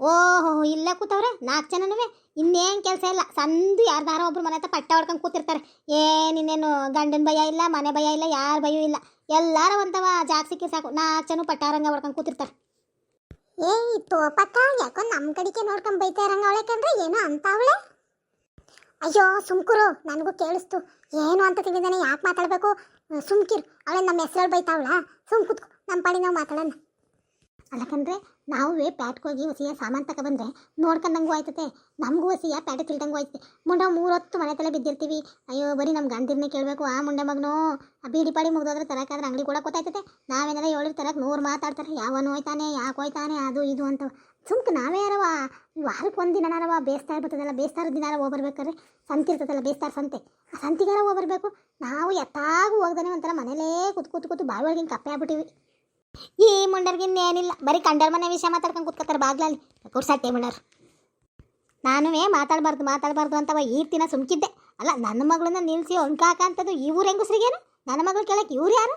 ಓಹೋ ಇಲ್ಲೇ ಕೂತವ್ರೆ 4 ಜನನೂ. ಇನ್ನೇನು ಕೆಲಸ ಇಲ್ಲ, ಸಂದು ಯಾರ್ದಾರ ಒಬ್ರು ಮನೆ ಹತ್ರ ಪಟ್ಟ ಹೊಡ್ಕೊಂಡು ಕೂತಿರ್ತಾರೆ. ಇನ್ನೇನು ಗಂಡನ ಭಯ ಇಲ್ಲ, ಮನೆ ಭಯ ಇಲ್ಲ, ಯಾರ ಭಯ ಇಲ್ಲ. ಎಲ್ಲಾರ ಒಂತವ ಜಾಗ ಸಿಕ್ಕಿ ಸಾಕು 4 ಜನ ಪಟ್ಟಾರಂಗ ಹೊಡ್ಕೊಂಡು ಕೂತಿರ್ತಾರೆ. ತೋಪಕ್ಕ ಯಾಕೋ ನಮ್ಮ ಕಡೆಗೆ ನೋಡ್ಕೊಂಡ್ ಬೈತಾ ಇರಂಗ ಅವಳೆ ಕಂಡ್ರೆ ಏನೋ ಅಂತ ಅವಳೆ. ಅಯ್ಯೋ ಸುಮ್ಕುರು, ನನಗೂ ಕೇಳಿಸ್ತು ಏನು ಅಂತ ತಿಳಿದಾನೆ ಯಾಕೆ ಮಾತಾಡಬೇಕು. ಸುಮ್ಕಿರು, ಅವಳೆ ನಮ್ಮ ಹೆಸರು ಬೈತಾವಳ. ಸುಮ್ ಕೂತ್ಕೊ, ನಮ್ಮ ಪಾಡಿ ನಾವು ಮಾತಾಡೋಣ. ಅಲ್ಲಕಂದ್ರೆ ನಾವು ಪ್ಯಾಟ್ಗೆ ಹೋಗಿ ಹೊಸಿಯ ಸಾಮಾನು ತಕ ಬಂದರೆ ನೋಡ್ಕೊಂಡಂಗೂ ಆಯ್ತತೆ, ನಮಗೂ ಹೊಸಿಯ ಪ್ಯಾಟೆ ತಿಳ್ದಂಗೂ ಆಯ್ತದೆ. ಮುಂಡೆ 3 ಹೊತ್ತು ಮನೆ ತಲೆ ಬಿದ್ದಿರ್ತೀವಿ. ಅಯ್ಯೋ ಬರೀ ನಮ್ಮ ಗಂಡರನ್ನೇ ಕೇಳಬೇಕು. ಆ ಮುಂಡೆ ಮಗನೋ ಆ ಬೀಡಿ ಪಾಡಿ ಮುಗ್ದೋದ್ರೆ ತರಕಾದ್ರೆ ಅಂಗಡಿ ಕೂಡ ಗೊತ್ತಾಯ್ತದೆ. ನಾವೇನಾರ ಹೇಳಿರ್ತಾರಕ್ಕೆ 100 ಮಾತಾಡ್ತಾರೆ, ಯಾವನು ಹೋಯ್ತಾನೆ, ಯಾಕೆ ಹೋಯ್ತಾನೆ, ಅದು ಇದು ಅಂತ. ಸುಮ್ಕೆ ನಾವೇ ಯಾರವ ವಾರಕ್ಕೆ 1 ದಿನನಾರವ ಬೇಸ್ತಾ ಇರ್ತದಲ್ಲ, ಬೇಸ್ತಾರ ದಿನಾರ ಹೋಗ್ಬರ್ಬೇಕಾದ್ರೆ ಸಂತೆ ಇರ್ತದಲ್ಲ, ಬೇಸ್ತಾರ ಸಂತೆ, ಆ ಸಂತಿಗಾರ ಹೋಗ್ಬರ್ಬೇಕು. ನಾವು ಎತ್ತಾಗೂ ಹೋಗ್ದಾನೆ ಒಂಥರ ಮನೇಲೇ ಕೂತು ಬಾಯಿ ಒಳಗಿನ ಕಪ್ಪೆ ಆಗ್ಬಿಟ್ಟಿವಿ. ಈ ಮುಂಡರ್ಗೆ ಇನ್ನೇನಿಲ್ಲ, ಬರೀ ಕಂಡರ್ ಮನೆ ವಿಷಯ ಮಾತಾಡ್ಕೊಂಡು ಕೂತ್ಕೋತಾರೆ ಬಾಗ್ಲಲ್ಲಿ. ಕುರ್ಸಾಟೆ ಮುಂಡರ್. ನಾನುವೇ ಮಾತಾಡಬಾರ್ದು ಅಂತವ ಈರ್ತಿನ ಸುಮ್ಕಿದ್ದೆ. ಅಲ್ಲ ನನ್ನ ಮಗಳನ್ನ ನಿಲ್ಲಿಸಿ ಒಣ್ಕಾಕ ಅಂತದ್ದು ಇವ್ರು ಹೆಂಗಸ್ರಿಗೇನು? ನನ್ನ ಮಗಳು ಕೇಳಕ್ಕೆ ಇವ್ರು ಯಾರು?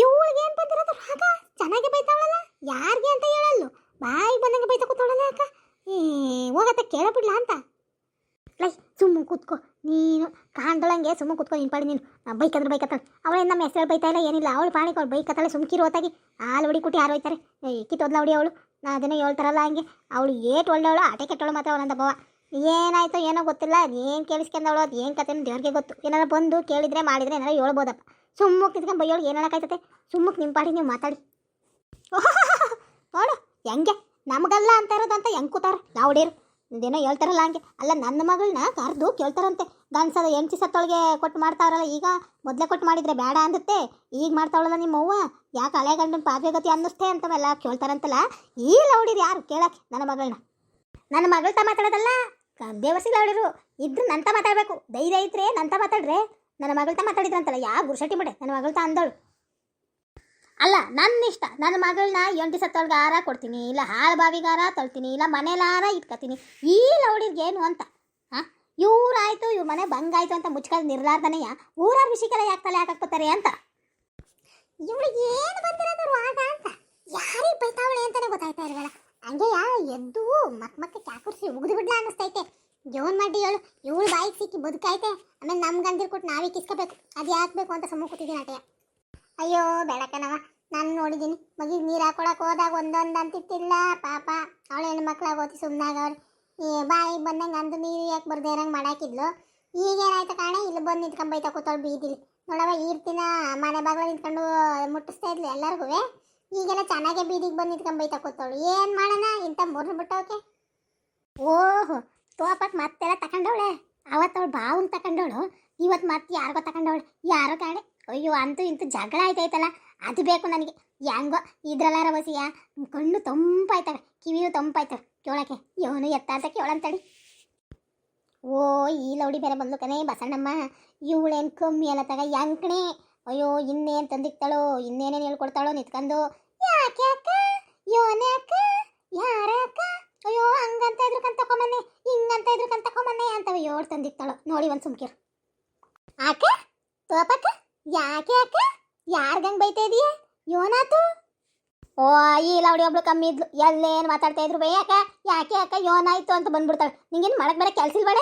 ಇವಳಿಗೆ ಏನು ಬಂದಿರೋದು ರಾಗ? ಚೆನ್ನಾಗಿ ಬೈತಾವಳಲ್ಲ, ಯಾರಿಗೆ ಅಂತ ಹೇಳಲ್ಲು, ಬಾಯಿಗೆ ಬಂದಂಗೆ ಬೈತಾ ಕೂತಾವಳಲ್ಲ ಅಕ್ಕ. ಹೋಗತ್ತೆ ಕೇಳಬಿಡ್ಲಾ ಅಂತ. ಲೈ ಸುಮ್ಮ ಕೂತ್ಕೋ ನೀನು, ಕಾಣ್ದೊಳಂಗೆ ಸುಮ್ಮ ಕೂತ್ಕೊ ನಿನ್ ಪಾಡಿ ನೀನು. ಬೈಕತ್ತಾಳೆ ಅವಳೇನು ನಮ್ಮ ಹೆಸರು ಬೈತಾ ಇಲ್ಲ ಏನಿಲ್ಲ, ಅವಳು ಪಾಣಿಗೆ ಅವಳು ಬೈಕತ್ತಾಳೆ. ಸುಮ್ಕಿರು ಹೊತ್ತಾಗಿ ಹಾಲು ಹೊಡಿ ಕುಟ್ಟಿ ಯಾರು ಹೋಯ್ತಾರೆ. ಕಿತ್ತೋದ್ಲ ಹೊಡಿ ಅವಳು. ಅದನ್ನೇ ಹೇಳ್ತಾರಲ್ಲ ಹಂಗೆ. ಅವಳು ಏಟು ಒಳ್ಳೆಯವಳು, ಆಟೆ ಕೆಟ್ಟವಳು ಮಾತ್ರ ಅವಳಂತ ಬವ. ಏನಾಯ್ತೋ ಏನೋ ಗೊತ್ತಿಲ್ಲ, ಏನು ಕೇಳಿಸ್ಕೊಂಡವಳು, ಅದು ಏನು ಕತೆನೋ ದೇವ್ರಿಗೆ ಗೊತ್ತು. ಏನಾರ ಬಂದು ಕೇಳಿದ್ರೆ ಮಾಡಿದ್ರೆ ಏನಾರ ಹೇಳ್ಬೋದಪ್ಪ. ಸುಮ್ಮಕ್ಕೆ ಕಿತ್ಕೊಂಡು ಬೈಯೋಳು ಏನು ಹೇಳೋಕ್ಕಾಯ್ತತೆ? ಸುಮ್ಮಕ್ಕೆ ನಿಮ್ಮ ಪಾಡಿ ನೀವು ಮಾತಾಡಿ. ನೋಡು ಹೆಂಗೆ ನಮಗಲ್ಲ ಅಂತ ಇರೋದು ಅಂತ ಹೆಂಗೆ ಕೂತಾರ ಲಾವುಡೇರು. ಇದೇನೋ ಹೇಳ್ತಾರಲ್ಲ ಹಂಗೆ. ಅಲ್ಲ ನನ್ನ ಮಗಳನ್ನ ಕರೆದು ಕೇಳ್ತಾರಂತೆ. ಗಂಡಸದ ಎಂಟಿ ಸತ್ತೊಳಗೆ ಕೊಟ್ಟು ಮಾಡ್ತಾವ್ರಲ್ಲ, ಈಗ ಮೊದಲೇ ಕೊಟ್ಟು ಮಾಡಿದರೆ ಬೇಡ ಅಂದತ್ತೆ, ಈಗ ಮಾಡ್ತಾವಳಲ್ಲ ನಿಮ್ಮವ್ವ, ಯಾಕೆ ಹಳೆ ಗಂಡನ ಪಾದ್ಯಗತಿ ಅನ್ನಿಸ್ತೇ ಅಂತವೆಲ್ಲ ಕೇಳ್ತಾರಂತಲ್ಲ. ಈ ಲೌಡಿರು ಯಾರು ಕೇಳಕ್ಕೆ ನನ್ನ ಮಗಳನ್ನ? ನನ್ನ ಮಗಳ್ತ ಮಾತಾಡೋದಲ್ಲ, ದೇವಸಿ ಲೌಡಿರು ಇದ್ರು ನಂತ ಮಾತಾಡಬೇಕು. ಧೈರ್ಯ ಇದ್ರೆ ನಂತ ಮಾತಾಡ್ರೆ. ನನ್ನ ಮಗಳ್ತ ಮಾತಾಡಿದ್ರಂತಲ್ಲ, ಯಾವ ಗುರುಸಟಿ ಮಾಡೆ ನನ್ನ ಮಗಳ್ತ ಅಂದಳು. ಅಲ್ಲ ನನ್ನ ಇಷ್ಟ, ನನ್ನ ಮಗಳನ್ನ ಎಂಟಿ ಸತ್ತೊಳಗಾರ ಕೊಡ್ತೀನಿ, ಇಲ್ಲ ಹಾಳು ಬಾವಿಗಾರ ತೊಳ್ತೀನಿ, ಇಲ್ಲ ಮನೇಲಾರ ಇಟ್ಕೊತೀನಿ. ಈ ಲೌಡಿರ್ಗೆ ಏನು ಅಂತ? ಹಾಂ ಇವ್ರಾಯ್ತು, ಇವ್ರ ಮನೆ ಬಂಗಾಯ್ತು ಅಂತ ಮುಚ್ಕೊಂಡು ನಿರ್ಲಾರ್ದನೆಯ ಊರಾರ ವಿಷಯಕ್ಕೆಲ್ಲ ಯಾಕೆ ತಲೆ ಹಾಕಾಕ್ತಾರೆ ಅಂತ. ಇವಳಿಗೆ ಏನು ಬಂದಿರೋದು ರಾಗ ಅಂತ ಯಾರಿಗೆ ಬೈತಾವಳೆ ಅಂತಾನೆ ಗೊತ್ತಾಯ್ತಾ ಇರಲ್ಲ. ಹಂಗೆಯ ಎದ್ದು ಮತ್ತೆ ಕ್ಯಾಕುರ್ಸಿ ಉಗಿದು ಬಿಡ್ಲಾ ಅನ್ನಿಸ್ತೈತೆ. ಜೋನ್ ಮಾಡಿ ಹೇಳು, ಇವಳು ಬಾಯಿಗೆ ಸಿಕ್ಕಿ ಬದುಕೈತೆ, ಆಮೇಲೆ ನಮ್ಗೆ ಅಂದಿರ್ ಕೊಟ್ಟು ನಾವೇ ಕಿಸ್ಕೋಬೇಕು. ಅದು ಯಾಕೆ ಬೇಕು ಅಂತ ಸುಮ್ಮ ಕೂತಿದ್ದೀನಿ ಅಟೆಯ. ಅಯ್ಯೋ ಬೆಳಕನವ, ನಾನು ನೋಡಿದ್ದೀನಿ ಮಗಿಗೆ ನೀರು ಹಾಕೊಳಕ್ಕೆ ಹೋದಾಗ ಒಂದೊಂದು ಅಂತಿತ್ತಿಲ್ಲ ಪಾಪ. ಅವಳು ಹೆಣ್ಮಕ್ಳಾಗ ಓದಿ ಸುಮ್ಮನಾಗವ್ರು. ಬಾಯಿಗೆ ಬಂದಂಗೆ ಅಂದು ನೀರು ಯಾಕೆ ಬರ್ದೇ ಇರಂಗೆ ಮಾಡಾಕಿದ್ಲು. ಈಗೇನಾಯ್ತು ಕಾಣೆ, ಇಲ್ಲಿ ಬಂದು ನಿಂತ್ಕೊಂಡು ಬೈತಾ ಕೂತವಳು ಬೀದಿಲಿ. ನೋಡವ ಈರ್ತಿನ ಮನೆ ಬಾಗಿಲು ನಿಂತ್ಕೊಂಡು ಮುಟ್ಟಿಸ್ತಾ ಇದ್ಲು ಎಲ್ಲರಿಗೂ. ಈಗೆಲ್ಲ ಚೆನ್ನಾಗೆ ಬೀದಿಗೆ ಬಂದು ನಿಂತ್ಕೊಂಡು ಬೈತಾ ಕೂತವಳು. ಏನು ಮಾಡೋಣ ಇಂಥ ಮುರ್ರು ಬಿಟ್ಟವಕ್ಕೆ. ಓಹೋ ತೋಪಕ್ಕೆ ಮತ್ತೆಲ್ಲ ತಗೊಂಡವಳೆ. ಅವತ್ತವಳು ಬಾವನ್ ತಗೊಂಡವಳು, ಇವತ್ತು ಮತ್ತೆ ಯಾರಿಗೋ ತಗೊಂಡವಳು. ಯಾರೋ ಕಾಣೆ. ಅಯ್ಯೋ ಅಂತೂ ಇಂತೂ ಜಗಳ ಆಯ್ತಾಯ್ತಲ್ಲ, ಅದು ಬೇಕು ನನಗೆ. ಹೆಂಗೋ ಇದ್ರಲ್ಲಾರ ಬಸಿಯ ಕಣ್ಣು ತಂಪಾಯ್ತವೆ, ಕಿವಿಯು ತಂಪಾಯ್ತವೆ ಕೇಳೋಕ್ಕೆ. ಇವನು ಎತ್ತಾತ ಕೇಳಂತಡಿ. ಓ ಈ ಲೌಡಿ ಬೇರೆ ಬಂದ್ಲು ಕಣೆ ಬಸಣ್ಣಮ್ಮ. ಇವಳೇನು ಕಮ್ಮಿ ಅಲ್ಲ ತಗ ಯಂಕಣೆ. ಅಯ್ಯೋ ಇನ್ನೇನು ತಂದಿಕ್ತಾಳೋ, ಇನ್ನೇನೇನು ಹೇಳ್ಕೊಡ್ತಾಳೋ ನಿತ್ಕೊಂಡು. ಯಾಕೆ ಅಕ್ಕ, ಯೋನೇ ಅಕ್ಕ, ಯಾರೇ ಅಕ್ಕ, ಅಯ್ಯೋ ಹಂಗಂತ ಇದ್ರು ಕಂತ ತಕೊಂಬನ್ನೆ, ಹಿಂಗಂತ ಇದ್ರು ಕಂತ ತಕೊಂಬನ್ನೆ ಅಂತವ ಏಳು ತಂದಿಕ್ತಾಳೋ ನೋಡಿ. ಒಂದು ಸುಮ್ಕಿರು ಅಕ್ಕ ತೋಪಕ್ಕ. ಯಾಕೆ ಅಕ್ಕ, ಯಾರ್ಗಂಗೆ ಬೈತಾ ಇದೀಯ? ಯೋನಾತು. ಓ ಈ ಲೌಡಿ ಒಬ್ಳು ಕಮ್ಮಿ ಇದ್ಲು, ಎಲ್ಲೇನು ಮಾತಾಡ್ತಾ ಇದ್ರು ಬೈ. ಯಾಕೆ ಅಕ್ಕ ಯೋನಾಯ್ತು ಅಂತ ಬಂದ್ಬಿಡ್ತಾಳೆ. ನಿಂಗೇನು ಮಾಡಕ್ ಬೇರೆ ಕೆಲ್ಸ ಇಲ್ಬೇಡ.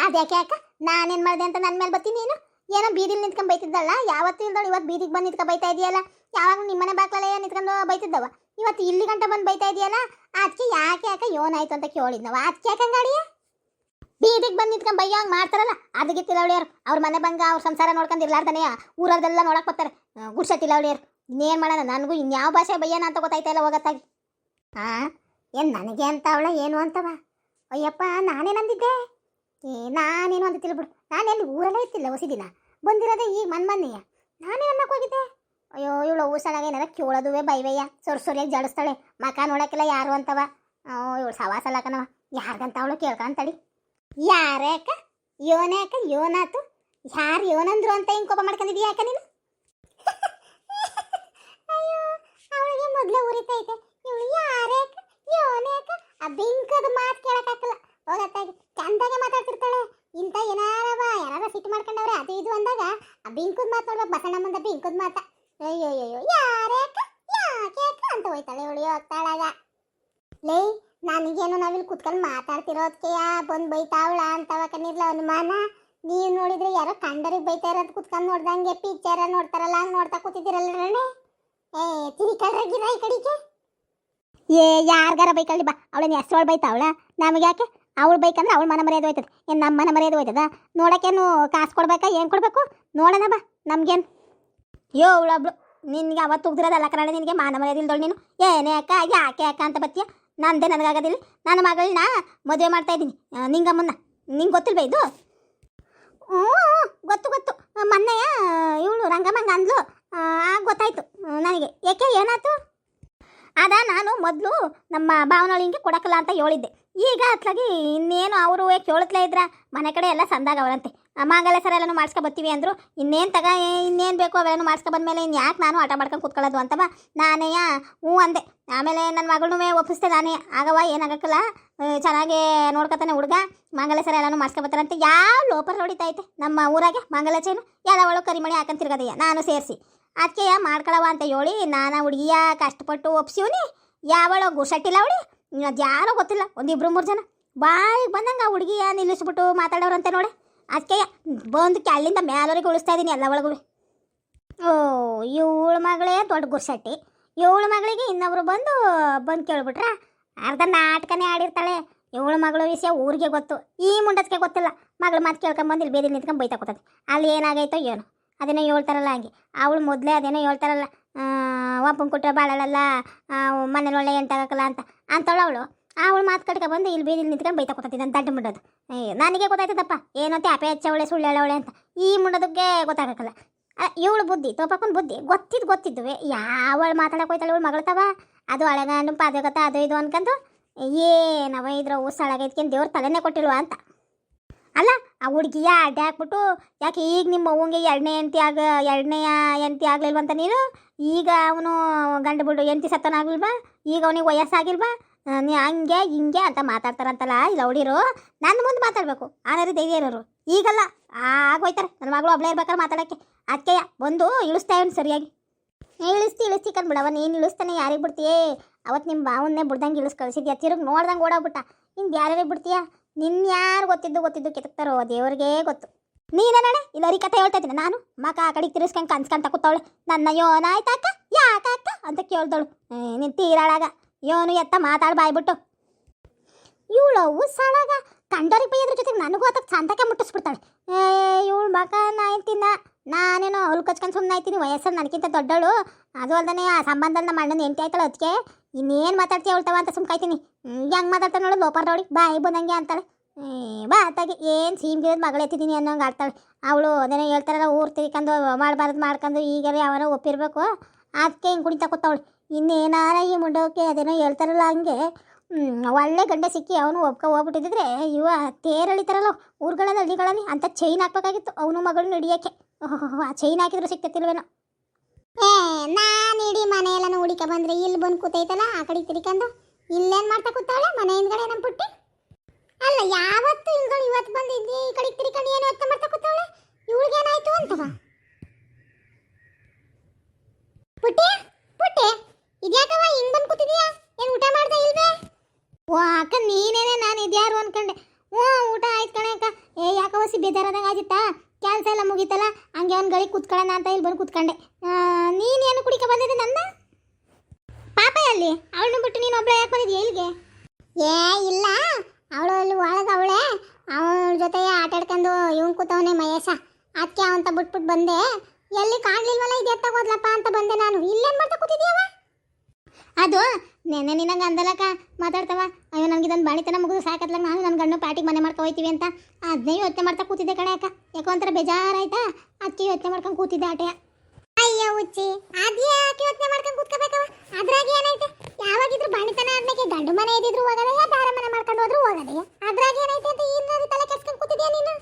ಅದ್ಯಾಕೆ ಅಕ್ಕ, ನಾನೇನು ಮಾಡಿದೆ ಅಂತ ನನ್ನ ಮೇಲೆ ಬರ್ತೀನಿ ನೀನು? ಏನೋ ಬೀದಿಲಿ ನಿಂತ್ಕೊಂಡು ಬೈತಿದ್ದಲ್ಲ, ಯಾವತ್ತೂ ಇಲ್ದಳು ಇವತ್ತು ಬೀದಿಗೆ ಬಂದು ನಿಂತ್ಕೊಂಡು ಬೈತಾ ಇದೆಯಲ್ಲ. ಯಾವಾಗ ನಿಮ್ಮನೆ ಬಾಕ್ಲಲ್ಲೇ ನಿಂತ್ಕೊಂಡು ಬೈತಿದ್ದವ, ಇವತ್ತು ಇಲ್ಲಿ ಗಂಟೆ ಬಂದು ಬೈತಾ ಇದೆಯಲ್ಲ. ಅದಕ್ಕೆ ಯಾಕೆ ಅಕ್ಕ ಯೋನಾಯ್ತು ಅಂತ ಕೇಳಿದ್ನವ. ಅದಕ್ಕೆ ಯಾಕೆ ಹಂಗಾಡಿಯ? ಬೀದಿಗೆ ಬಂದು ನಿಂತ್ಕೊಂಡು ಬೈಯೋ ಹಂಗೆ ಮಾಡ್ತಾರಲ್ಲ, ಅದಕ್ಕೆ ತಿಳವಳಿಯರು. ಅವ್ರ ಮನೆ ಬಂಗ ಅವ್ರ ಸಂಸಾರ ನೋಡ್ಕೊಂಡು ಇರ್ಲಾರ್ದನೆಯ ಊರವ್ರದೆಲ್ಲ ನೋಡಕ್ಕೆ ಬರ್ತಾರೆ ಗುಡ್ಸ ತಿಳವಳಿಯರು. ಇನ್ನೇನು ಮಾಡೋಣ, ನನಗೂ ಇನ್ಯಾವ ಭಾಷೆ ಬೈಯೋಣ ಅಂತ ಗೊತ್ತಾಯ್ತಾ ಇಲ್ಲ ಹೋಗತ್ತಾಗಿ. ಹಾಂ ಏನು ನನಗೆ ಅಂತ ಅವಳ ಏನು ಅಂತವ? ಅಯ್ಯಪ್ಪ ನಾನೇನಂದಿದ್ದೆ? ನಾನೇನು ಅಂತ ತಿಳ್ಬಿಡು. ನಾನೆಲ್ಲಿ ಊರಲ್ಲೇ ಇರ್ತಿಲ್ಲ, ಹೊಸ ದಿನ ಬಂದಿರೋದೇ ಈಗ ಮೊನ್ನೆಯ. ನಾನೇ ಅನ್ನಕ್ಕೆ ಹೋಗಿದ್ದೆ. ಅಯ್ಯೋ ಇವಳು ಊಸಣಾಗ ಏನಾರ ಕೇಳೋದುವೆ ಬೈವಯ್ಯ, ಸೊರ್ಸೊರಿಯಾಗಿ ಜಡಿಸ್ತಾಳೆ. ಮಕ ನೋಡೋಕ್ಕೆಲ್ಲ ಯಾರು ಅಂತವ. ಇವಳು ಸವಾಸಲ್ಲಕನವ, ಯಾರಿಗಂತ ಅವಳು ಕೇಳ್ಕೊಂತಡಿ. ಯಾರೇ ಅಕ್ಕ, ಯೋನೇ ಅಕ್ಕ, ಯೋನಾತು. ಯಾರು ಯೋನಂದ್ರು ಅಂತ ಹಿಂಗೆ ಕೋಪ ಮಾಡ್ಕೊಂಡಿದ್ದೀಯ ಅಕ್ಕ ನೀನು? ಅಯ್ಯೋ ಅವಳಿಗೆ ಮೊದಲೇ ಉರಿತೈತೆ. ಇವಳು ಯಾರೇ ಅಕ್ಕ, ಯೋನೇ ಅಕ್ಕ, ಆ ಬಿಂಕದ ಮಾತು ಕೇಳಕ್ಕಾಗಲ್ಲ. ಹೋಗತ್ತಾಗಿ ಚಂದಾಗೆ ಮಾತಾಡ್ತಿರ್ತಾಳೆ. ಇಂಥ ಯಾರಾರ ಸಿಟ್ಟು ಮಾಡ್ಕೊಂಡವ್ರೆ ಅದು ಇದು ಅಂದಾಗ ಆ ಬಿಂಕದ ಮಾತು ನೋಡ್ಬೇಕು. ಬಸಣ್ಣ ಮುಂದೆ ಬಿಂಕದ ಮಾತ. ಅಯ್ಯೋ ಯಾರೇ ಅಕ್ಕ, ಯಾಕೆ ಅಕ್ಕ ಅಂತ ಹೋಯ್ತಾಳೆ ಇವಳು ಹೋಗ್ತಾಳಾಗ. ಲೇ ನನಗೇನು ನಾವಿಲ್ಲಿ ಕುತ್ಕೊಂಡು ಮಾತಾಡ್ತಿರೋದಕ್ಕೆ ಬಂದು ಬೈತಾವಳ ಅಂತವಕನಿರ್ಲ ಅನುಮಾನ. ನೀವು ನೋಡಿದ್ರೆ ಯಾರೋ ಕಂಡರಿಗೆ ಬೈತಾ ಇರೋದು ಕುತ್ಕೊಂಡು ನೋಡ್ದಂಗೆ ಪಿಕ್ಚರ ನೋಡ್ತಾರಲ್ಲ ಹಂಗೆ ನೋಡ್ತಾ ಕೂತಿದ್ದೀರಲ್ಲ ರಣೆ. ತಿರಿಕಲ್ರಾಗಿರ ಈ ಕಡೆಗೆ. ಯಾರಿಗಾರ ಬೈಕಲ್ಲಿ ಬಾ, ಅವಳನ್ನ ಹೆಸರು ಬೈತಾವಳ, ನಮಗೆ ಯಾಕೆ? ಅವಳು ಬೈಕಂದ್ರೆ ಅವಳ ಮನ ಮರ್ಯಾದೆ ಹೋಯ್ತದೆ, ಏನು ನಮ್ಮ ಮನ ಮರ್ಯಾದೆ ಹೋಯ್ತದ? ನೋಡೋಕ್ಕೇನು ಕಾಸು ಕೊಡ್ಬೇಕಾ, ಏನು ಕೊಡಬೇಕು? ನೋಡೋಣ ಬಾ, ನಮ್ಗೇನು? ಅವಳೊಬ್ಳು ನಿನಗೆ ಅವತ್ತು ಉಗ್ದಿರೋದಲ್ಲ ಕನ್ನಡ, ನಿನಗೆ ಮಾನ ಮರ್ಯಾದೆ ಇಲ್ದವಳು ನೀನು. ಏನೇ ಅಕ್ಕ ಯಾಕೆ ಅಕ್ಕ ಅಂತ ಬತ್ತೀಯ? ನಂದೇ ನನಗಾಗೋದಿಲ್ಲ. ನನ್ನ ಮಗಳನ್ನ ಮದುವೆ ಮಾಡ್ತಾ ಇದ್ದೀನಿ ನಿಂಗಮ್ಮನ್ನ. ನಿಂಗೆ ಗೊತ್ತಿಲ್ವ ಇದು? ಹ್ಞೂ ಗೊತ್ತು ಗೊತ್ತು, ಮೊನ್ನೆಯ ಇವಳು ರಂಗಮ್ಮಂಗ ಅಂದ್ಲು, ಗೊತ್ತಾಯ್ತು ನನಗೆ. ಏಕೆ ಏನಾಯ್ತು? ಅದ ನಾನು ಮೊದಲು ನಮ್ಮ ಭಾವನೊಳಗೆ ಕೊಡಕಲ್ಲ ಅಂತ ಹೇಳಿದ್ದೆ. ಈಗ ಅತ್ಲಾಗಿ ಇನ್ನೇನು ಅವರು ಕೇಳತ್ಲೇ ಇದ್ರ ಮನೆ ಕಡೆ ಎಲ್ಲ ಸಂದಾಗವರಂತೆ. ಮಾಂಗಲ್ಯ ಸರ ಎಲ್ಲನೂ ಮಾಡಿಸ್ಕೊ ಬರ್ತೀವಿ ಅಂದರು. ಇನ್ನೇನು ಬೇಕು ಅವೆಲ್ಲನೂ ಮಾಡಿಸ್ಕೊ ಬಂದಮೇಲೆ ಇನ್ನು ಯಾಕೆ ನಾನು ಆಟ ಮಾಡ್ಕೊಂಡು ಕೂತ್ಕೊಳ್ಳೋದು ಅಂತವ ನಾನೇ ಹ್ಞೂ ಅಂದೆ. ಆಮೇಲೆ ನನ್ನ ಮಗಳನ್ನೂ ಒಪ್ಪಿಸ್ದೆ ನಾನೇ. ಆಗವ ಏನಾಗಕ್ಕಲ್ಲ, ಚೆನ್ನಾಗಿ ನೋಡ್ಕೊತಾನೆ ಹುಡುಗ, ಮಾಂಗಲ್ಯ ಸರ ಎಲ್ಲನೂ ಮಾಡಿಸ್ಕೊ ಬರ್ತಾರಂತೆ. ಯಾವ ಲೋಪರ್ ಹೊಡಿತಾ ಐತೆ ನಮ್ಮ ಊರಾಗೆ ಮಾಂಗಲ್ಯ ಚೈನು ಎಲ್ಲವಳು ಕರಿಮಣಿ ಹಾಕೊಂಡು ತಿರ್ಗದಯ್ಯ ನಾನು ಸೇರಿಸಿ. ಅದಕ್ಕೆ ಮಾಡ್ಕೊಳವ ಅಂತ ಹೇಳಿ ನಾನು ಹುಡುಗಿಯ ಕಷ್ಟಪಟ್ಟು ಒಪ್ಸಿವ್ನಿ. ಯಾವಳು ಗುಸಟ್ಟಿಲ್ಲ ಅವಳಿ, ಅದು ಯಾರೋ ಗೊತ್ತಿಲ್ಲ, ಒಂದಿಬ್ರು ಮೂರು ಜನ ಬಾಯಿಗೆ ಬಂದಂಗೆ ಆ ಹುಡುಗಿಯ ನಿಲ್ಲಿಸ್ಬಿಟ್ಟು ಮಾತಾಡೋರಂತೆ ನೋಡಿ. ಅದಕ್ಕೆ ಬಂದು ಕೆಳ್ಳಿಂದ ಮೇಲವರೆಗೆ ಉಳಿಸ್ತಾ ಇದ್ದೀನಿ ಎಲ್ಲ ಒಳಗೂ. ಇವಳ ಮಗಳೇ ದೊಡ್ಡ ಗುರ್ಸಟ್ಟಿ, ಇವಳ ಮಗಳಿಗೆ ಇನ್ನೊಬ್ರು ಬಂದು ಕೇಳ್ಬಿಟ್ರೆ ಅರ್ಧ ನಾಟಕನೇ ಆಡಿರ್ತಾಳೆ. ಇವಳ ಮಗಳು ವಿಷಯ ಊರಿಗೆ ಗೊತ್ತು, ಈ ಮುಂಡಕ್ಕೆ ಗೊತ್ತಿಲ್ಲ. ಮಗಳು ಮಾತು ಕೇಳ್ಕೊಂಬಂದು ಇಲ್ಲಿ ಬೇದಿ ನಿಂತ್ಕೊಂಡು ಬೈತಾ ಕೂತದೆ. ಅಲ್ಲಿ ಏನಾಗೈತೋ ಏನು ಅದೇನೋ ಹೇಳ್ತಾರಲ್ಲ ಹಂಗೆ. ಅವಳು ಮೊದಲೇ ಅದೇನೋ ಹೇಳ್ತಾರಲ್ಲ, ಒಪ್ಪಂಗೆ ಕೊಟ್ಟರೆ ಬಾಳಲ್ಲ, ಮನೇಲಿ ಒಳ್ಳೆ ಎಂಟಾಗಕ್ಕಲ್ಲ ಅಂತವಳು ಅವಳು ಮಾತು ಕಟ್ಕ ಬಂದು ಇಲ್ಲಿ ಬೀದಿಲಿ ನಿಂತ್ಕೊಂಡು ಬೈತಾ ಕೂತೈತಿ ನಾನು ದಡ್ಡ ಮುಂಡೋದು. ನನಗೆ ಗೊತ್ತಾಯ್ತದಪ್ಪ ಏನೋ ತ್ಯಾಪೆ ಹಚ್ಚವಳೆ ಸುಳ್ಳು ಹೇಳವಳೆ ಅಂತ. ಈ ಮುಂಡೋದಕ್ಕೆ ಗೊತ್ತಾಗಕ್ಕಲ್ಲ. ಇವಳು ಬುದ್ಧಿ ತೋಪಕ್ಕನ ಬುದ್ಧಿ ಗೊತ್ತಿದ್ದುವೆ. ಯಾವಳು ಮಾತಾಡಕ್ಕೆ ಹೋಯ್ತಾಳೆ ಇವಳು ಮಗಳತವ, ಅದು ಹಳೆಗಂಡು ಪಾದಗತ್ತ ಅದು ಇದು ಅನ್ಕೊಂಡು ಏನವ ಇದ್ರ ಉಸಳಾಗೈತ್ಕೇನು ದೇವ್ರ ತಲೆನೇ ಕೊಟ್ಟಿಲ್ವ ಅಂತ. ಅಲ್ಲ ಆ ಹುಡುಗಿಯ ಅಡ್ಡೆ ಹಾಕ್ಬಿಟ್ಟು ಯಾಕೆ ಈಗ ನಿಮ್ಮ ಅವ್ವಂಗೆ ಎರಡನೇ ಹೆಂಡತಿ ಆಗ್ಲಿಲ್ವಂತ ನೀನು? ಈಗ ಅವನು ಗಂಡು ಬಿಡು ಹೆಂಡತಿ ಸತ್ತನಾಗ್ಲಿಲ್ವಾ? ಈಗ ಅವನಿಗೆ ವಯಸ್ಸಾಗಿಲ್ವಾ? ನೀ ಹಂಗೆ ಹಿಂಗೆ ಅಂತ ಮಾತಾಡ್ತಾರಂತಲ್ಲ ಇಲ್ಲ ಹುಡುಗಿರು. ನನ್ನ ಮುಂದೆ ಮಾತಾಡಬೇಕು ಆನಾರಿ ಧೈರ್ಯ ಇರೋರು. ಈಗಲ್ಲ ಆಗೋಯ್ತಾರೆ. ನನ್ನ ಮಗಳು ಒಬ್ಳೇ ಇರ್ಬೇಕಾದ್ರೆ ಮಾತಾಡೋಕ್ಕೆ. ಅದಕ್ಕೆ ಬಂದು ಇಳಿಸ್ತಾ ಇವನು ಸರಿಯಾಗಿ. ಇಳಿಸ್ತಿ ಕಂಡ್ಬಿಡವ. ನೀನು ಇಳಿಸ್ತಾನೆ ಯಾರಿಗೆ ಬಿಡ್ತೀಯೇ? ಅವತ್ತು ನಿಮ್ಮ ಬಾವನ್ನೇ ಬಿಡ್ದಂಗೆ ಇಳಿಸ್ ಕಳಿಸಿದ್ಯಾ, ತಿರುಗಿ ನೋಡ್ದಂಗೆ ಓಡಾಗ್ಬಿಟ್ಟ. ಹಿಂಗೆ ಯಾರ್ಯಾರಿಗೆ ಬಿಡ್ತೀಯಾ? ಯಾರು ಗೊತ್ತಿದ್ದು ಕೆತ್ತಕ್ತಾರೋ ದೇವ್ರಿಗೆ ಗೊತ್ತು. ನೀನೇನಾಳೆ ಇಲ್ಲ ಅರಿ ಕಥೆ ಹೇಳ್ತಾ ಇದ್ದೀನಿ ನಾನು. ಮಕ ಆ ಕಡೆಗೆ ತಿರ್ಸ್ಕೊಂಡು ಕನ್ಸ್ಕೊಂತ ಕೂತವಳು. ನನ್ನ ಯೋನಾಯ್ತಾಕ ಯಾಕಾಕ ಅಂತ ಕೇಳ್ದವಳು. ನೀನು ತೀರಾಳಾಗ ಯೋನು ಎತ್ತ ಮಾತಾಡಿ ಬಾಯ್ಬಿಟ್ಟು. ಇವಳು ಸಾಳಾಗ ಕಂಡೋರಿಗೆ ಬೈಯೋದ್ರ ಜೊತೆಗೆ ನನಗೂ ಅದಕ್ಕೆ ಸಂತಕ್ಕೆ ಮುಟ್ಟಿಸ್ಬಿಡ್ತಾಳೆ. ಇವಳು ಮಕ ನಾಯ್ತಿನ ನಾನೇನೋ ಅವ್ಳು ಕಚ್ಕೊಂಡು ಸುಮ್ಮನೆ ಆಯ್ತೀನಿ. ವಯಸ್ಸಲ್ಲಿ ನನಗಿಂತ ದೊಡ್ಡವಳು. ಅದು ಅಲ್ದೇ ಆ ಸಂಬಂಧ ನಮ್ಮ ಅಣ್ಣನ ಹೆಂಡತಿ ಆಯ್ತಾಳೆ. ಅದಕ್ಕೆ ಇನ್ನೇನು ಮಾತಾಡ್ತೀಯ ಹೇಳ್ತಾವ ಅಂತ ಸುಮ್ಕಾಯ್ತೀನಿ. ಹೆಂಗೆ ಮಾತಾಡ್ತಾಳೆ ನೋಡು ಲೋಪರ್ ನೋಡಿ ಬಾಯಿ ಬಂದಂಗೆ ಅಂತಾಳೆ. ಬಾ ಅತ್ತಾಗಿ ಏನು ಸೀಮ್ಗಿರೋದು ಮಗಳು ಎತ್ತಿದ್ದೀನಿ ಅನ್ನೋಂಗೆ ಆಡ್ತಾಳೆ ಅವಳು. ಅದೇನೋ ಹೇಳ್ತಾರಲ್ಲ ಊರು ತಿರ್ಕೊಂಡು ಮಾಡಬಾರ್ದು ಮಾಡ್ಕೊಂಡು ಈಗಾರ ಯಾವನೋ ಒಪ್ಪಿರ್ಬೇಕು. ಅದಕ್ಕೆ ಹಿಂಗೆ ಕುಣಿತಾ ಕೂತವಳು. ಇನ್ನೇನಾರ ಈ ಮುಂಡೋಕೆ ಅದೇನೋ ಹೇಳ್ತಾರಲ್ಲ ಹಂಗೆ ಒಳ್ಳೆ ಗಂಡ ಸಿಕ್ಕಿ ಅವನು ಹೋಗ್ಬಿಟ್ಟಿದ್ರೆ ಇವ ತೇರಳಿತಾರಲ್ಲ ಊರುಗಳಲ್ಲಿ ಹಳ್ಳಿಗಳಲ್ಲಿ ಅಂತ ಚೈನ್ ಹಾಕ್ಬೇಕಾಗಿತ್ತು ಅವನು ಮಗಳನ್ನ ಹಿಡಿಯೋಕ್ಕೆ. ಆ ಚೈನ್ ಹಾಕಿದ್ರು ಸಿಕ್ತಿಲ್ವೇನೋ. ನಾನು ಇಡೀ ಮನೆಯೆಲ್ಲ ಹುಡಿಕ ಬಂದ್ರೆ ಇಲ್ಲಿ ಬಂದು ಕೂತೈತಲ್ಲ ಆ ಕಡೆ ತಿರ್ಕೊಂಡು ಇಲ್ಲೇನು ಮಾಡ್ತಾ ಕೂತಾವಳೆ ಮನೆ ಹಿಂದ್ಗಡೆ ನಮ್ಮ ಪುಟ್ಟಿ. ಅಲ್ಲ ಯಾವತ್ತು ಇಲ್ಗಳು ಇವತ್ತು ಬಂದಿದ್ದಿ ಈ ಕಡೆ ತಿರ್ಕೊಂಡು ಏನು ಅರ್ಥ ಮಾಡ್ತಾ ಕೂತಾವಳೆ. ಇವಳಿಗೇನಾಯ್ತು ಅಂತವ. ಪುಟ್ಟಿ ಪುಟ್ಟಿ ಇದ್ಯಾಕವ ಹಿಂಗ್ ಬಂದು ಕೂತಿದ್ಯಾ? ಏನು ಊಟ ಮಾಡ್ತಾ ಇಲ್ವೇ? ಓ ಅಕ್ಕ ನೀನೇನೆ, ನಾನು ಇದ್ಯಾರು ಅನ್ಕೊಂಡೆ. ಊಟ ಆಯ್ತು ಕಣೆ ಅಕ್ಕ. ಯಾಕೆ ಹೊಸಿ ಬೇಜಾರಾದಂಗೆ ಆಗಿತ್ತಾ? ಕೆಲಸ ಎಲ್ಲ ಮುಗೀತಲ್ಲ ಹಂಗೆ ಒಂದು ಗಳಿಗೆ ಕೂತ್ಕೊಳ್ಳೋಣ ಅಂತ ಇಲ್ಲಿ ಬಂದು ಕೂತ್ಕೊಂಡೆ. ನೀನೇನು ಕುಡಿಕ ಬಂದಿದ್ದೆ ನನ್ನ ಪಾಪ ಅಲ್ಲಿ ಅವಳನ್ನ ಬಿಟ್ಟು ನೀನು ಒಬ್ಬಳೆ ಯಾಕೆ ಬಂದಿದ್ಯಾ ಇಲ್ಲಿಗೆ? ಇಲ್ಲ ಅವಳು ಅಲ್ಲಿ ಒಳಗೆ ಅವಳೆ ಅವಳ ಜೊತೆ ಆಟ ಆಡ್ಕೊಂಡು ಇವನ್ ಕೂತವನೇ ಮಹೇಶ. ಅದಕ್ಕೆ ಅವಂತ ಬಿಟ್ಬಿಟ್ಟು ಬಂದೆ. ಎಲ್ಲಿ ಕಾಣ್ಲಿಲ್ವಲ್ಲ ಇದು ಎತ್ತಾಗೋದ್ಲಪ್ಪ ಅಂತ ಬಂದೆ ನಾನು. ಇಲ್ಲೇನು ಮಾಡ್ತಾ ಕೂತಿದ್ಯಾವ? ಅದು ನೆನ್ನೆ ನಿನಗೆ ಅಂದಲಕ್ಕ ಮಾತಾಡ್ತವ. ಅಯ್ಯೋ ನನಗೆ ಇದೊಂದು ಬಾಣಿತನ ಮುಗಿದು ಸಾಕತ್ಲಾಗ ನಾನು ನನ್ನ ಗಂಡು ಪ್ಯಾಟಿಗೆ ಮನೆ ಮಾಡ್ಕೊ ಹೋಯ್ತೀವಿ ಅಂತ ಅದನ್ನೇ ಯೋಚನೆ ಮಾಡ್ತಾ ಕೂತಿದ್ದೆ ಕಣೆ ಅಕ್ಕ. ಯಾಕೋ ಒಂಥರ ಬೇಜಾರಾಯ್ತಾ ಅದಕ್ಕೆ ಯೋಚನೆ ಮಾಡ್ಕೊಂಡು ಕೂತಿದ್ದೆ ಆಟೆಯ. ಅಯ್ಯೋ ಹುಚ್ಚಿ ಅದೇ ಯಾಕೆ ಯೋಚನೆ ಮಾಡ್ಕೊಂಡು ಕೂತ್ಕೋಬೇಕವ? ಅದ್ರಾಗ ಏನೈತೆ? ಯಾವಾಗಿದ್ರು ಬಾಣಿತನ ಆದ್ಮೇಲೆ ಗಂಡು ಮನೆ ಇದ್ದಿದ್ರು ಹೋಗೋದಯ್ಯ, ಬೇರೆ ಮನೆ ಮಾಡ್ಕೊಂಡು ಹೋದ್ರು ಹೋಗೋದಯ್ಯ. ಅದ್ರಾಗ ಏನೈತೆ ಅಂತ ಇನ್ನೊಂದು ತಲೆ ಕೆಡ್ಸ್ಕೊಂಡು ಕೂತಿದ್ಯಾ ನೀನು?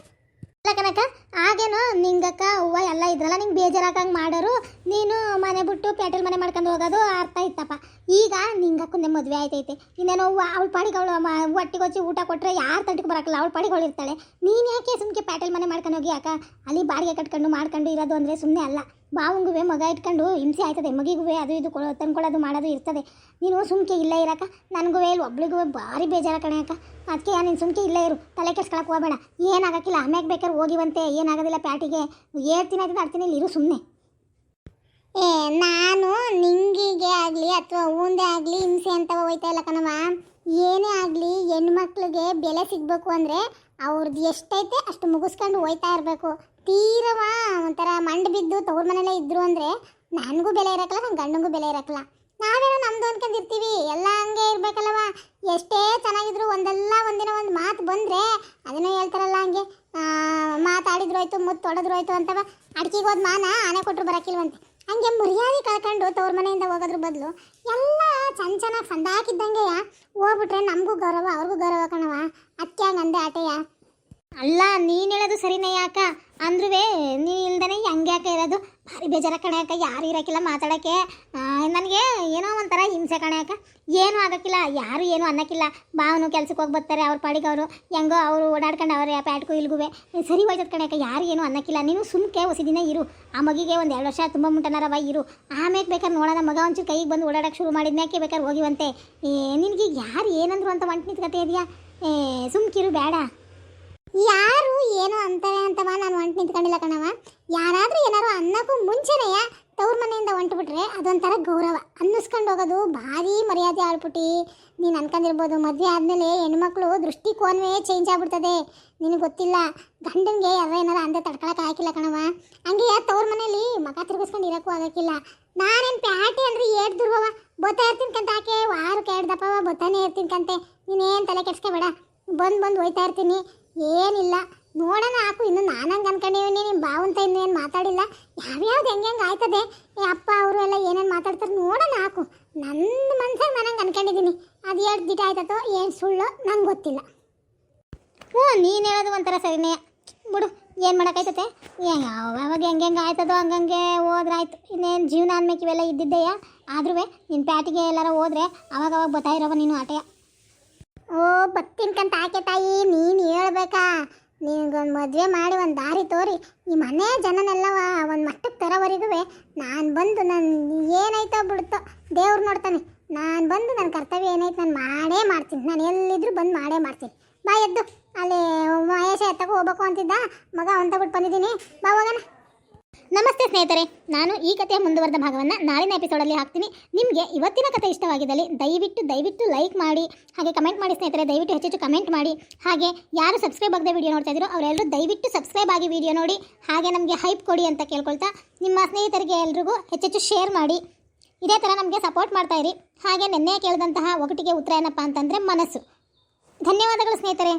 ಇಲ್ಲ ಕನಕ ಹಾಗೇನೋ ನಿಂಗಕ್ಕ ಹೂವ ಎಲ್ಲ ಇದ್ರಲ್ಲ ನಿಂಗೆ ಬೇಜಾರಾಗಂಗೆ ಮಾಡೋರು. ನೀನು ಮನೆ ಬಿಟ್ಟು ಪ್ಯಾಟೆಲ್ ಮನೆ ಮಾಡ್ಕೊಂಡು ಹೋಗೋದು ಅರ್ಥ ಇತ್ತಪ್ಪ. ಈಗ ನಿಂಗಕ್ಕಂದೆ ಮದುವೆ ಆಯ್ತೈತೆ. ಇನ್ನೇನೋ ಅವಳ ಪಾಡಿಗೆ ಅವಳು ಒಟ್ಟಿಗೆ ಹೊಚ್ಚಿ ಊಟ ಕೊಟ್ಟರೆ ಯಾರು ತಂಟಕ್ಕೆ ಬರೋಕ್ಕಲ್ಲ. ಅವಳ ಪಾಡಿಗೆ ಅವಳು ಇರ್ತಾಳೆ. ನೀನು ಯಾಕೆ ಸುಮ್ಮನೆ ಪ್ಯಾಟೆಲ್ ಮನೆ ಮಾಡ್ಕೊಂಡು ಹೋಗಿ ಅಕ್ಕ? ಅಲ್ಲಿ ಬಾಡಿಗೆ ಕಟ್ಕೊಂಡು ಮಾಡ್ಕೊಂಡು ಇರೋದು ಅಂದರೆ ಸುಮ್ಮನೆ ಅಲ್ಲ. ಬಾವಂಗುವೆ ಮಗ ಇಟ್ಕೊಂಡು ಹಿಂಸೆ ಆಯ್ತದೆ, ಮಗಿಗೂ ಅದು ಇದು ತಂದ್ಕೊಳ್ಳೋದು ಮಾಡೋದು ಇರ್ತದೆ. ನೀನು ಸುಮ್ಕೆ ಇಲ್ಲೇ ಇರಕ್ಕ, ನನಗೂ ಇಲ್ಲಿ ಒಬ್ಳಿಗೂ ಭಾರಿ ಬೇಜಾರ ಕಣೆ ಅಕ್ಕ. ಅದಕ್ಕೆ ನೀನು ಸುಮ್ಕೆ ಇಲ್ಲೇ ಇರು, ತಲೆ ಕೆಡ್ಸ್ಕೊಳಕ್ಕೆ ಹೋಗಬೇಡ. ಏನಾಗಕ್ಕಿಲ್ಲ, ಆಮ್ಯಾಗ ಬೇಕಾದ್ರೆ ಹೋಗಿವಂತೆ, ಏನಾಗೋದಿಲ್ಲ. ಪ್ಯಾಟಿಗೆ ಹೇಳ್ತೀನಿ ಆಯ್ತದೆ, ಆಡ್ತೀನಿ, ಇಲ್ಲಿ ಇರು ಸುಮ್ಮನೆ. ನಾನು ನಿಂಗಿಗೆ ಆಗಲಿ ಅಥವಾ ಊಂದೆ ಆಗಲಿ ಹಿಂಸೆ ಅಂತ ಹೋಯ್ತಾ ಇಲ್ಲ ಕಣವ. ಏನೇ ಆಗಲಿ ಹೆಣ್ಮಕ್ಳಿಗೆ ಬೆಲೆ ಸಿಗಬೇಕು ಅಂದರೆ ಅವ್ರದ್ದು ಎಷ್ಟೈತೆ ಅಷ್ಟು ಮುಗಿಸ್ಕೊಂಡು ಹೋಯ್ತಾ ಇರಬೇಕು. ತೀರವ ಒಂಥರ ಮಂಡ್ ಬಿದ್ದು ತವ್ರ ಮನೆಯಲ್ಲೇ ಇದ್ರು ಅಂದರೆ ನನಗೂ ಬೆಲೆ ಇರೋಕ್ಕಲ್ಲ, ನನ್ನ ಗಂಡಂಗೂ ಬೆಲೆ ಇರೋಕ್ಕಲ್ಲ. ನಾವೇನೋ ನಮ್ದು ಅನ್ಕೊಂಡಿರ್ತೀವಿ, ಎಲ್ಲ ಹಂಗೆ ಇರಬೇಕಲ್ಲವ. ಎಷ್ಟೇ ಚೆನ್ನಾಗಿದ್ರು ಒಂದಲ್ಲ ಒಂದಿನ ಒಂದು ಮಾತು ಬಂದರೆ ಅದನ್ನೂ ಹೇಳ್ತಾರಲ್ಲ, ಹಂಗೆ ಮಾತಾಡಿದ್ರು ಆಯ್ತು, ಮುತ್ತು ತೊಡೆದ್ರು ಆಯ್ತು ಅಂತವ. ಅಡ್ಕಿಗೆ ಹೋದ ಮಾನ ಆನೆ ಕೊಟ್ಟರು ಬರೋಕ್ಕಿಲ್ವಂತೆ. ಹಂಗೆ ಮರ್ಯಾದೆ ಕಳ್ಕೊಂಡು ತವ್ರ ಮನೆಯಿಂದ ಹೋಗೋದ್ರ ಬದಲು ಎಲ್ಲ ಚೆನ್ನಾಗಿ ಸಂದಾಕಿದ್ದಂಗೆ ಹೋಗ್ಬಿಟ್ರೆ ನಮಗೂ ಗೌರವ, ಅವ್ರಿಗೂ ಗೌರವ ಕಣವ. ಅದಕ್ಕೆ ಹಂಗಂದೆ ಆಟೆಯ. ಅಲ್ಲ, ನೀನು ಹೇಳೋದು ಸರಿನೇ ಯಾಕ ಅಂದ್ರೂ ನೀ ಇಲ್ದೇ ಹಂಗೆ ಯಾಕೆ ಇರೋದು? ಭಾರಿ ಬೇಜಾರ ಕಣೆ ಅಕ್ಕ, ಯಾರು ಇರೋಕ್ಕಿಲ್ಲ ಮಾತಾಡೋಕ್ಕೆ. ನನಗೆ ಏನೋ ಒಂಥರ ಹಿಂಸೆ ಕಣೆ ಅಕ್ಕ. ಏನೂ ಆಗೋಕ್ಕಿಲ್ಲ, ಯಾರು ಏನೂ ಅನ್ನೋಕ್ಕಿಲ್ಲ. ಬಾವನು ಕೆಲ್ಸಕ್ಕೆ ಹೋಗಿ ಬರ್ತಾರೆ, ಅವ್ರ ಪಾಡಿಗೆ ಅವರು ಹೆಂಗೋ ಅವರು ಓಡಾಡ್ಕೊಂಡು ಅವ್ರೆ ಪ್ಯಾಟ್ಗೂ ಇಲ್ಗುವೆ ಸರಿ ಹೋಯ್ತದ ಕಣೆ ಅಕ್ಕ. ಯಾರು ಏನೂ ಅನ್ನೋಕ್ಕಿಲ್ಲ. ನೀನು ಸುಮ್ಕೆ ಹೊಸ ದಿನ ಇರು, ಆ ಮಗಿಗೆ ಒಂದು 2 ವರ್ಷ ತುಂಬ ಮುಂಟನಾರವ ಇರು. ಆಮೇಲೆ ಬೇಕಾದ್ರೆ ನೋಡೋಣ, ಮಗ ಒಂಚೂರು ಕೈಗೆ ಬಂದು ಓಡಾಡೋಕ್ಕೆ ಶುರು ಮಾಡಿದ್ಮ್ಯಾಕೆ ಬೇಕಾದ್ರೆ ಹೋಗಿವಂತೆ. ನಿನಗೆ ಯಾರು ಏನಂದ್ರು ಅಂತ ಒಂಟು ನಿಂತ್ಕತೆ ಇದೆಯಾ? ಸುಮ್ಕಿರು, ಬೇಡ. ಯಾರು ಏನು ಅಂತಾರೆ ಅಂತವ ನಾನು ಹೊಂಟು ನಿಂತ್ಕೊಂಡಿಲ್ಲ ಕಣವ. ಯಾರಾದರೂ ಏನಾರು ಅನ್ನೋಕ್ಕೂ ಮುಂಚೆನೆಯ ತವ್ರ ಮನೆಯಿಂದ ಹೊಂಟುಬಿಟ್ರೆ ಅದೊಂಥರ ಗೌರವ. ಅನ್ನಿಸ್ಕೊಂಡು ಹೋಗೋದು ಭಾರಿ ಮರ್ಯಾದೆ ಆಳ್ಬಿಟ್ಟು. ನೀನು ಅನ್ಕೊಂಡಿರ್ಬೋದು ಮದುವೆ ಆದಮೇಲೆ ಹೆಣ್ಮಕ್ಳು ದೃಷ್ಟಿಕೋನವೇ ಚೇಂಜ್ ಆಗ್ಬಿಡ್ತದೆ. ನಿನಗೆ ಗೊತ್ತಿಲ್ಲ, ಗಂಡನಿಗೆ ಏನಾರು ಅಂದೆ ತಡ್ಕೊಳಕ್ಕೆ ಹಾಕಿಲ್ಲ ಕಣವ. ಹಂಗೆ ತವ್ರ ಮನೇಲಿ ಮಗ ತಿರುಗಿಸ್ಕೊಂಡು ಇರೋಕ್ಕೂ ಆಗೋಕ್ಕಿಲ್ಲ. ನಾನೇನು ಪ್ಯಾಟಿ ಅಂದರೆ ಏಟ್ ದುರ್ವವ, ಬತ್ತಾ ಇರ್ತೀನಿ ಕಂತ ಆಕೆ ವಾರಕ್ಕೆ 2 ದಪ್ಪವ ಬತ್ತಾನೇ ಇರ್ತೀನಿ ಕಂತೆ. ನೀನೇನು ತಲೆ ಕೆಡ್ಸ್ಕೊಬೇಡ, ಬಂದು ಹೋಯ್ತಾ ಇರ್ತೀನಿ, ಏನಿಲ್ಲ. ನೋಡೋಣ ಹಾಕು. ಇನ್ನು ನಾನು ಹಂಗೆ ಅನ್ಕೊಂಡಿದ್ದೀನಿ, ನಿಮ್ಮ ಬಾವಂತ ಇನ್ನೂ ಏನು ಮಾತಾಡಿಲ್ಲ. ಯಾವ್ಯಾವ್ದು ಹೆಂಗೆ ಆಯ್ತದೆ, ಅಪ್ಪ ಅವರು ಎಲ್ಲ ಏನೇನು ಮಾತಾಡ್ತಾರೆ ನೋಡೋಣ ಹಾಕು. ನನ್ನ ಮನ್ಸಾಗ ನಾನು ಹಂಗೆ ಅನ್ಕೊಂಡಿದ್ದೀನಿ. ಅದು ಎಷ್ಟು ದಿಟ ಆಯ್ತದೋ ಏನು ಸುಳ್ಳು ನಂಗೆ ಗೊತ್ತಿಲ್ಲ. ನೀನು ಹೇಳೋದು ಒಂಥರ ಸರಿನೇ ಬಿಡು, ಏನು ಮಾಡೋಕ್ಕಾಯ್ತತೆ. ಯಾವಾಗ ಹೆಂಗೆ ಆಯ್ತದೋ ಹಂಗಂಗೆ ಹೋದ್ರಾಯ್ತು. ಇನ್ನೇನು ಜೀವನ ಅನ್ಬೇಕು ಇವೆಲ್ಲ ಇದ್ದಿದ್ದೆಯಾ. ಆದ್ರೂ ನಿನ್ನ ಪ್ಯಾಟಿಗೆ ಎಲ್ಲಾರ ಹೋದ್ರೆ ಅವಾಗ ಬರ್ತಾ ಇರೋವ ನೀನು ಆಟೆಯ. ಬತ್ತಿನ್ಕಂತ ಆಕೆ ತಾಯಿ, ನೀನು ಹೇಳ್ಬೇಕಾ? ನಿನಗೊಂದು ಮದುವೆ ಮಾಡಿ ಒಂದು ದಾರಿ ತೋರಿ ಈ ಮನೆ ಜನನೆಲ್ಲವ ಒಂದು ಮಟ್ಟಕ್ಕೆ ತರೋವರೆಗೂ ನಾನು ಬಂದು ನನ್ನ ಏನಾಯ್ತೋ ಬಿಡುತ್ತೋ ದೇವ್ರು ನೋಡ್ತಾನೆ. ನಾನು ಬಂದು ನನ್ನ ಕರ್ತವ್ಯ ಏನಾಯ್ತು ನಾನು ಮಾಡೇ ಮಾಡ್ತೀನಿ. ನಾನು ಎಲ್ಲಿದ್ದರೂ ಬಂದು ಮಾಡೇ ಮಾಡ್ತೀನಿ. ಬಾ ಎದ್ದು, ಅಲ್ಲಿ ಮಹೇಶ ಎತ್ತಕ್ಕೆ ಹೋಗ್ಬೇಕು ಅಂತಿದ್ದ ಮಗ ಅವನ್ ತಗೊಟ್ಟು ಬಂದಿದ್ದೀನಿ, ಬಾ ಹೋಗೋಣ. ನಮಸ್ತೆ ಸ್ನೇಹಿತರೆ, ನಾನು ಈ ಕಥೆಯ ಮುಂದುವರೆದ ಭಾಗವನ್ನು ನಾಳಿನ ಎಪಿಸೋಡಲ್ಲಿ ಹಾಕ್ತೀನಿ. ನಿಮಗೆ ಇವತ್ತಿನ ಕಥೆ ಇಷ್ಟವಾಗಿದ್ದಲ್ಲಿ ದಯವಿಟ್ಟು ಲೈಕ್ ಮಾಡಿ, ಹಾಗೆ ಕಮೆಂಟ್ ಮಾಡಿ ಸ್ನೇಹಿತರೆ. ದಯವಿಟ್ಟು ಹೆಚ್ಚೆಚ್ಚು ಕಮೆಂಟ್ ಮಾಡಿ. ಹಾಗೆ ಯಾರು ಸಬ್ಸ್ಕ್ರೈಬ್ ಆಗದೆ ವಿಡಿಯೋ ನೋಡ್ತಾ ಇದ್ದೀರೋ ಅವರೆಲ್ಲರೂ ದಯವಿಟ್ಟು ಸಬ್ಸ್ಕ್ರೈಬ್ ಆಗಿ ವಿಡಿಯೋ ನೋಡಿ, ಹಾಗೆ ನಮಗೆ ಹೈಪ್ ಕೊಡಿ ಅಂತ ಕೇಳ್ಕೊಳ್ತಾ ನಿಮ್ಮ ಸ್ನೇಹಿತರಿಗೆ ಎಲ್ರಿಗೂ ಹೆಚ್ಚೆಚ್ಚು ಶೇರ್ ಮಾಡಿ. ಇದೇ ಥರ ನಮಗೆ ಸಪೋರ್ಟ್ ಮಾಡ್ತಾ ಇರಿ. ಹಾಗೆ ನೆನ್ನೆ ಕೇಳಿದಂತಹ ಒಗಟಿಗೆ ಉತ್ತರ ಏನಪ್ಪ ಅಂತಂದರೆ ಮನಸ್ಸು. ಧನ್ಯವಾದಗಳು ಸ್ನೇಹಿತರೆ.